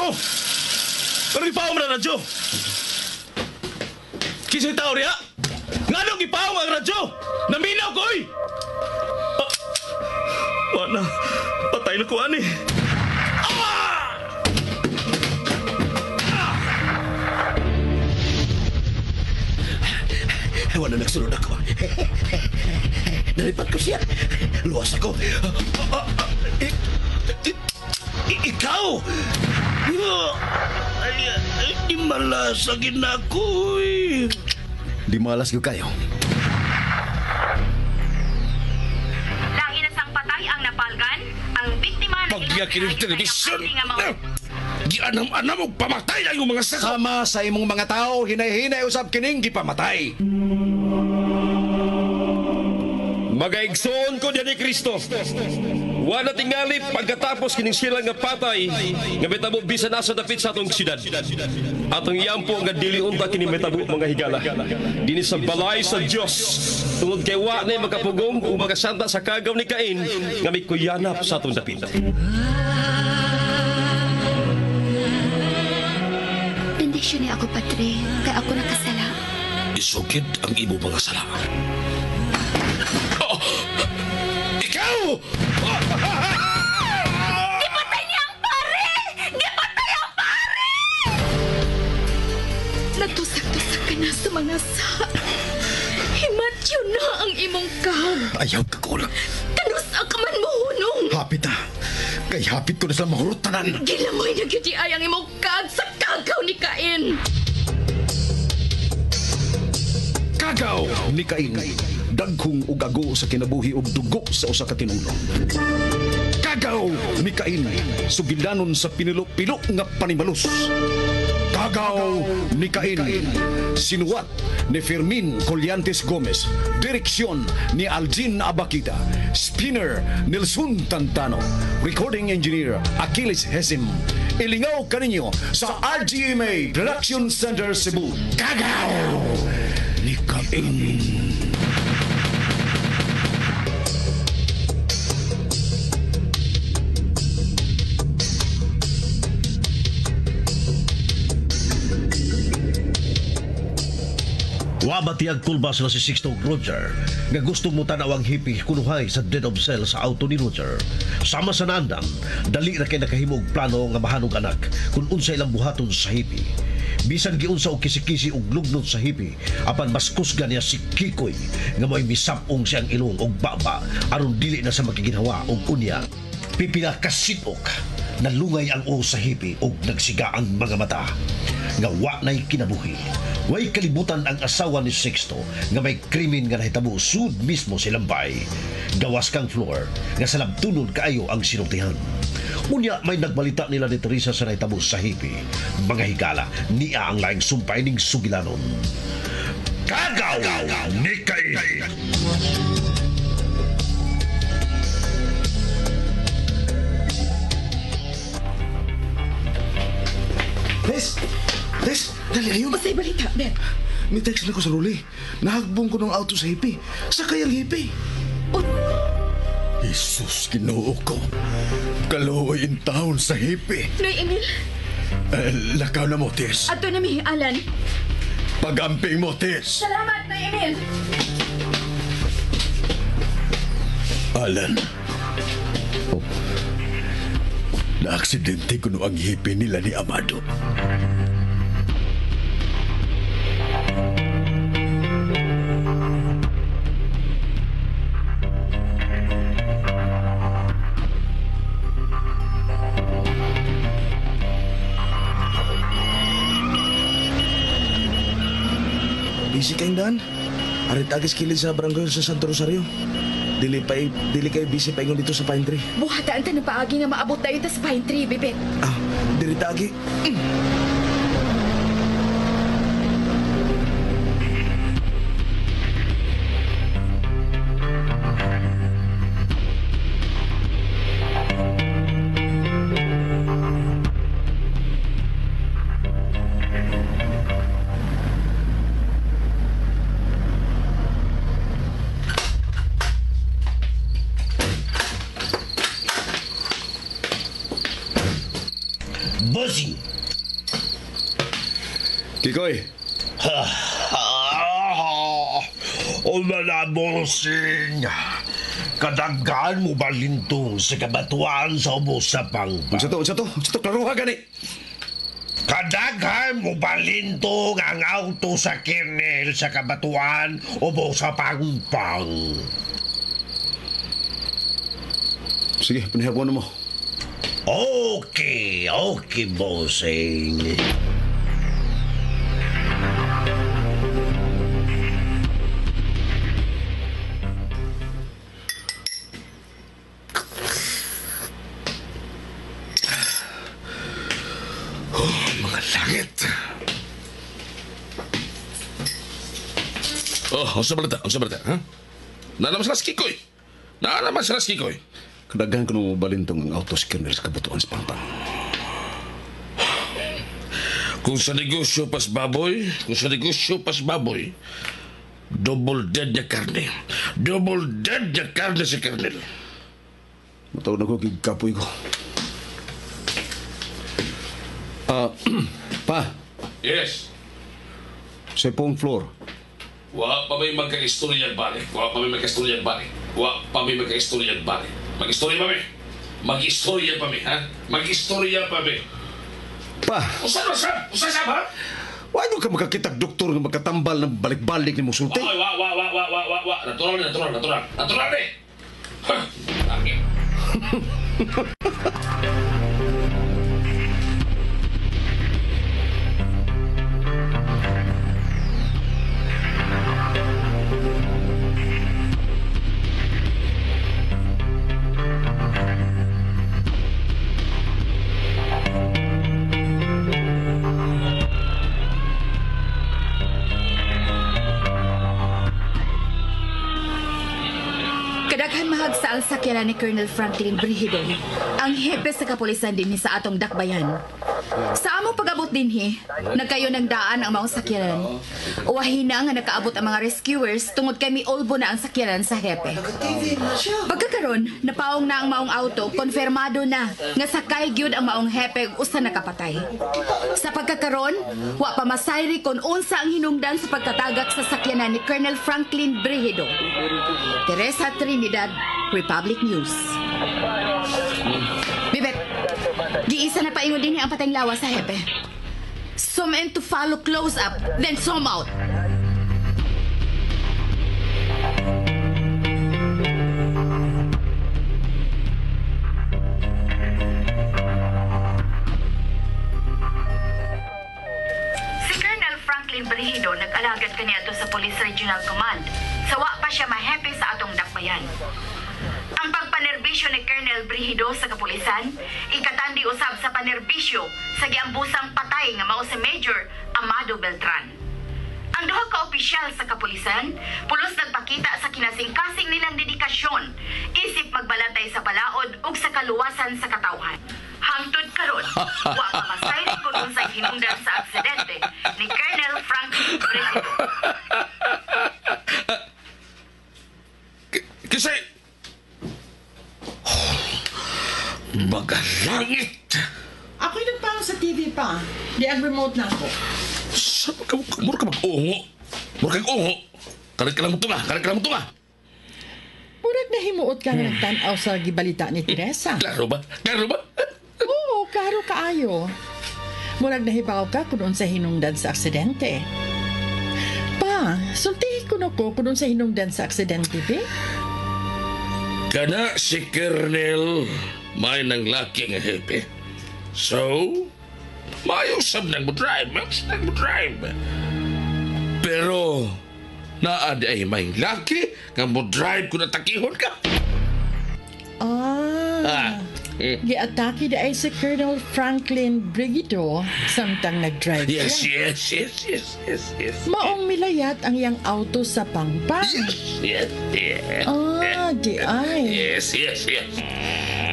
Oh! Pero ipaw mo na radyo! Kisay tao riya! Nga nung ipaw ang radyo! Naminaw ko eh! Wala, patay na ko ani. Wala nagsunod ako. Nalipat ko siya. Luwas ako. Ikaw! Di malasagin ako eh. Di malas ko kayo. Lahi na sang patay ang napalgan, ang biktima na Pagyakin ng telebisyon. Gianam-anam og pamatay na yung mga sakop. Sama sa imong mga tao, hinay-hinay usab kining gipamatay. Magaigsoon ko diyan ni Kristo. Wala tingali pagkatapos kining sila nga patay nga metabo bisan nasa dapit sa atong siyudad. Atong yampo nga dili unta kini metabo mga higala. Dinhi sa balay sa Dios. Tungod kay wa na makapugong o makasanta sa kagaw ni Cain nga may kuyanap sa atong dapit. Bendisyon ni ako, Padre, kay ako nakasala. Isugid ang imo mga sala. Oh! Ikaw! Gipatay niya ang pare! Gipatay ang pare! Nagtusak-tusak ka na sa mga sa. Himatyo na ang imong kag. Ayaw ka kulang. Kanusa ka man mohunong. Hapit na. Kay hapit ko na sa mahurutanan. Gilamoy na gyud ay ang imong kag sa kagaw ni Cain. Kagaw ni Cain. Daghong ugago sa kinabuhi ug dugo sa usa ka tinulong. Kagaw ni Cain. Sugilanon sa pinilo-pilo nga panimalos. Kagaw ni Cain. Sinuwat ni Fermin Colliantes Gomez. Direksyon ni Algin Abakita. Spinner Nelson Tantano. Recording engineer Achilles Hesim. Ilingaw kaninyo sa RGMA Production Center Cebu. Kagaw ni Cain. Wabatiyag tulbas na si Sixto Roger nga gusto mo tanaw ang hippie kunuhay sa dead of cell sa auto ni Roger. Sama sa nandang, dali na kay nakahimog plano nga mahanog anak kung unsa ilang buhaton sa hippie. Bisan giunsa og kisi-kisi og lugnod sa hippie, apan mas kusga niya si Kikoy nga may misapong siyang ilong og baba aron dili na sa makiginhawa og unya. Pipila ka sitok nalungay ang o sa hippie og nagsiga ang mga mata. Nga wa na'y kinabuhi. Way kalibutan ang asawa ni Sixto nga may krimen nga nahitabo sud mismo silang bay. Gawas kang floor nga sa labtunod kaayo ang sinultihan. Unya may nagbalita nila ni Teresa sa nahitabo sa hippie. Mga higala, niya ang laing sumpay ning sugilanon. Kagaw ni Cain! Tess, dali ayun. Masay balita, Ben. May text na ko sa ruli. Nahagbong ko ng auto sa hippie. Sakay ang hippie. Jesus, Ginoo ko. Kaluoy in town sa hippie. Noy, Emil. Lakaw na mo, Tess. Ato na mi, Alan. Pagamping mo, Tess. Salamat, Noy, Emil. Alan. Oh. Na-aksidente ko no ang hippie nila ni Amado. Busy kayong daan. Arit agis kilid sa barangay sa Santo Rosario. Dili kay busy pa ingon dito sa Pine Tree. Buhataan ta ng paagi nga maabot tayo ta sa Pine Tree, Bibet. Dili tagi. Bossing! Kikoy, Umala, bossing! Kadaghan mo balintong sa kabatuan sa ubos sa pangpa. unsa to, klaruha gani. Kadaghan mo balintong ang auto sa kernel sa kabatuan ubos sa pangpang. Sige, panihabuan mo. Okay, bossing. Mga langit. Oh, unsa balita, ha? Nalaman sila sa Kikoy. Kadaghan ko nung balintong ang auto sa kernel sa kabatuan sa pangpang. Kung sa negosyo pas baboy, double dead na karne. Double dead na karne sa kernel. Matawag na ko kay kapoy ko. Pa, Yes. sa pong floor. Wa pa may magka-istorya balik. Mag-istorya pa mi, ha? Pa, Usa ha? why ka makakitag doktor nga magkatambal ng balik-balik ni Musulti? Wa. Natural eh. Ha? Bakit? Kadaghan mahagsa ang sakyanan ni Colonel Franklin Brigido, ang hepe sa kapulisan dinhi sa atong dakbayan. Sa among pag-abot dinhi, nagkayo ng daan ang mga sakyanan. Wahina nga nakaabot ang mga rescuers tungod kay miolbo na ang sakyanan sa hepe. Pagkakaroon, napaong na ang maong auto, konfirmado na nga sakay gyud ang maong hepe ug usa nakapatay. Sa pagkakaroon, wa pa masayri kon unsa ang hinungdan sa pagkatagak sa sakyanan ni Colonel Franklin Brigido. Teresa Trinidad, Republic News. Bibet, giisa na paingon din ang patayng lawas sa hepe. Some in to follow close up, then some out. Si Colonel Franklin Brigido nag-alagad kaniadto sa Police Regional Command. Sawa pa siya mahepe sa atong dakbayan. Ang pagpanerbisyo ni Colonel Brigido sa kapulisan, ikatandi usab sa panerbisyo sa giambusang patay nga mao si Major Amado Beltran. Ang duha ka opisyal sa kapulisan, pulos nagpakita sa kinasing-kasing nilang dedikasyon, isip magbalantay sa palaod ug sa kaluwasan sa katawhan. Hangtod karon, wa pa masayri kung unsay hinungdan sa aksidente ni Colonel Franklin Brigido. Kasi... Magalangit! Ako'y nagpano sa TV pa. Di ang remote na ako. Saan ka mag-ungo? Kalit ka lang mo tunga. Murag na himuot ka ng tanaw sa gibalita ni Teresa. Klaro ba? Oo, klaro kaayo. Murag nahibaw ka kung sa hinungdan sa aksidente. Pa, sultihin ko na ko kung sa hinungdan sa aksidente, be? Kana si Colonel may nang laki nga hepe. So, mayusap nang mo drive. Pero, naad ay may laki nga mo drive kung natakihon ka. Giatake da ay si Colonel Franklin Brigido samtang nag-drive Yes. Maong milayat ang iyang auto sa pangpang. Yes. Di ay. Yes.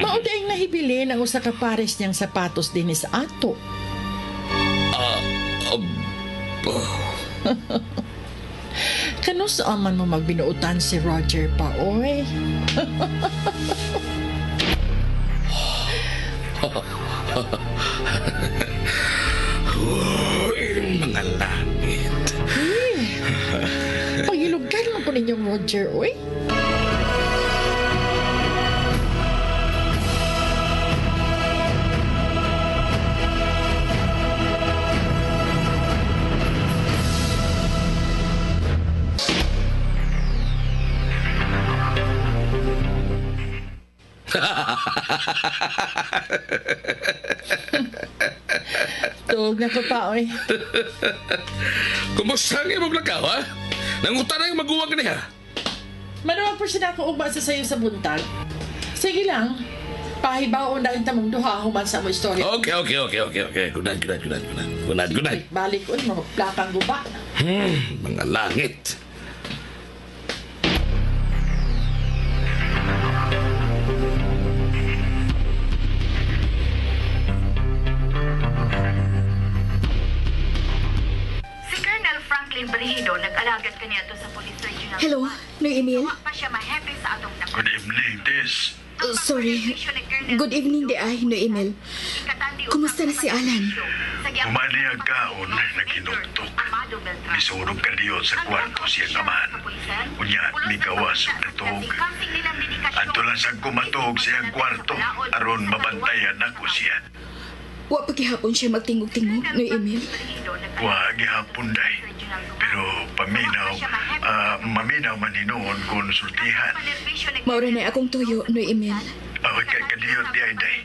Mao daing nahibilin ang usa ka pares niyang sapatos din sa ato. Kano saan man mo magbinuutan si Roger pa, oy? Uy, mga langit. Pagilugan mo ko ninyong Roger, oy. Tuog na ko pa, oy. Kumusta ang imong lakaw, ha? Nangutan na yung maguwang ka niya. Manawag po siya na ako ugma sa sayo sa buntag. Sige lang. Pahibaon na rin tamong duha human sa mo istorya. Okay. Gunad. Balik ko, maplakang guba. Mga langit. Si Colonel Franklin Brihido nag-alagad kaniya to sa Police Regional Hello, Noy Emil. Wa pa siya ma-happy sa atong Good evening, Tess. Sorry. Good evening, di ay, Noy Emil. Kumusta na si Alan? Umaniyag kaon na kinuktok. Misurog ka diyo sa kwarto siyang amahan. Unya, ni kawas na tog. Ato lang sa kumatog siyang kwarto aron mabantayan ako siya. Wa pagihapon siya magtingog-tingog, Noy Emil. Wa gihapon day. Pero maminaw man hinoon kung sultihan. Maura na akong tuyo, Noy Emil. Kay kadiyot di ay day.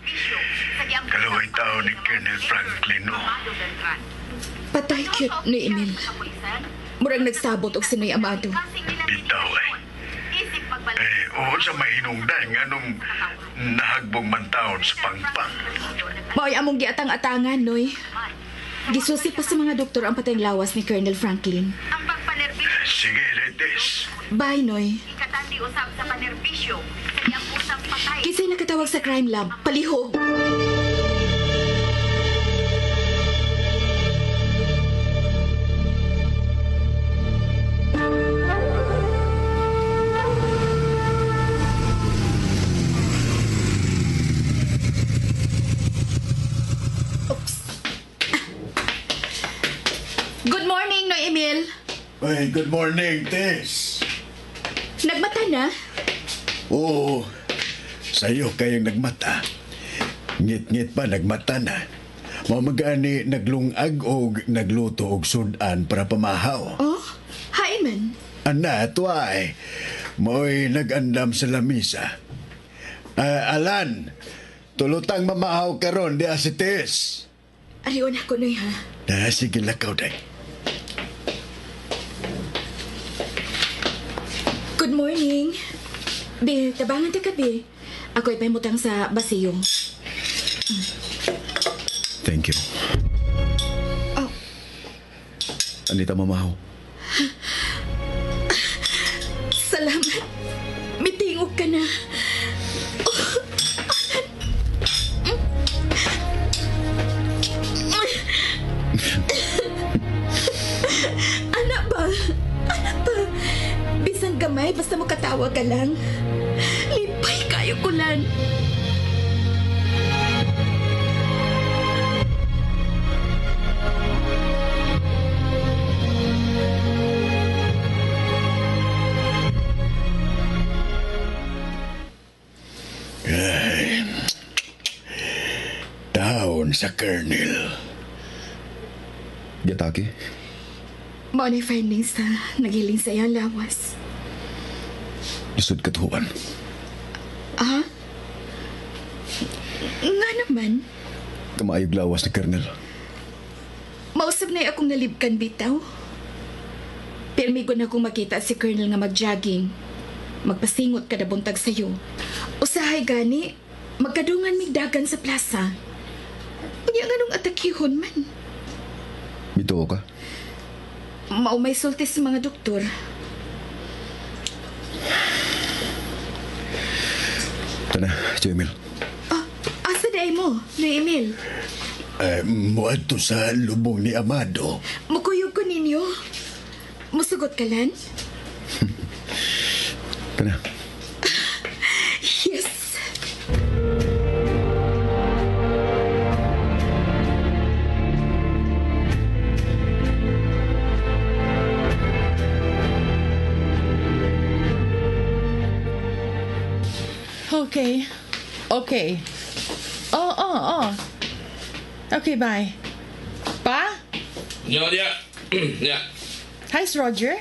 Kalaway tao ni Colonel Franklin, no? Patay cute, Noy Emil. Murang nagsabot og sinoy amado. Bitaw ay. Oo sa mahinungdan nga nung nahagbong man taon sa pangpang. Mao'y among giatang-atangan, Noy. Gisusi pa sa mga doktor ang patayng lawas ni Colonel Franklin. Sige, Retes. Bye, Noy. Ikatandi usab sa panerbisyo. Sa iyang usab patay. Kisay nakatawag sa crime lab. Palihog. Good morning, Noy Emil. Ay, good morning, Tess. Nagmata na? Oo, sa'yo kayong nagmata. Ngit-ngit pa nagmata na. Mamagani naglungag o nagluto og sudan para pamahaw. Oh, hain man. Ana, tuway. Mo'y nag-andam sa lamisa. Alan, tulutang mamahaw karon di si Tess. Ariwan ako, Noy, ha? Sige lakaw day. Good morning. Bi, tabangan ta ka, Bi. Ako'y pahimutang sa basiyong. Thank you. Oh. Anita mamahaw. Salamat. Mitingog ka na. Anak ba? Bisan gamay, basta mo katawag ka lang. Lipay kayo kulan. Taon sa Colonel. Gataki? Mao na findings sa nagiling sa iyang lawas. Lisod katuan. Ah? Nga naman, Kamayog lawas ni Colonel. mausap na akong nalibkan bitaw. Pirmigo na akong makita si Colonel nga mag-jogging. Magpasingot kada buntag sayo. Usahay gani, magkadungan migdagan sa plaza. Unya nga nung atakihon man. Bito ka? Maumay sulti sa mga doktor. Tana, si Emil. Asa day mo, Noy Emil? Muadto sa lubong ni Amado. Mukuyog ko ninyo. Musugot ka lan? Tana. Yes. Okay. Okay. Oh. Okay, bye. Pa? Ya. Ya. Hi, Roger.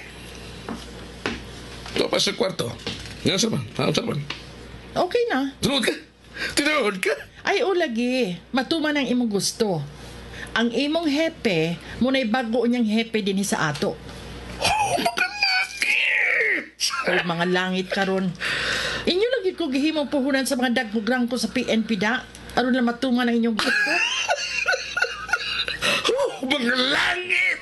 Ito pa sa kwarto. Nga sa man. Sa man. Okay na. Tunod ka? Tinod ka? Ay, o lagi. Matuman ang imong gusto. Ang imong hepe, muna'y bago niyang hepe din sa ato. Oh, makalakit! O mga langit karon. Inyo lagi ko gihimong puhunan sa mga dagbugrang ko sa PNP da. Aron lang matuman ang inyong gusto. Oh, mga langit!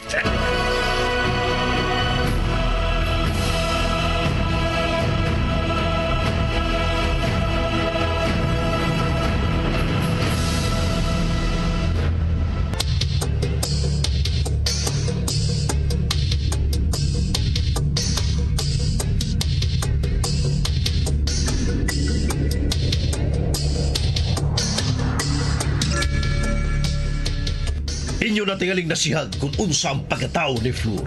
Inyo na tingaling nasihag kung unsa ang pagkatao ni Fleur.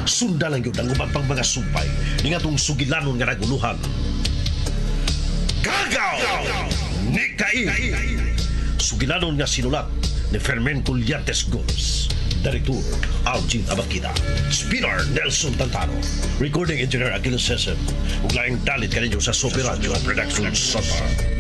Sunda lang yun ang uban pang mga sumpay ni nga tong sugilanon nga naguluhan. Kagaw! Ni Cain! Sugilanon nga sinulat ni Fermin Colliantes Gomez. Direktor Algin Abakida. Spinner Nelson Tantano. Recording Engineer Aguilar Cesar. Ug laing dalit kaninyo sa Soberano Production Center.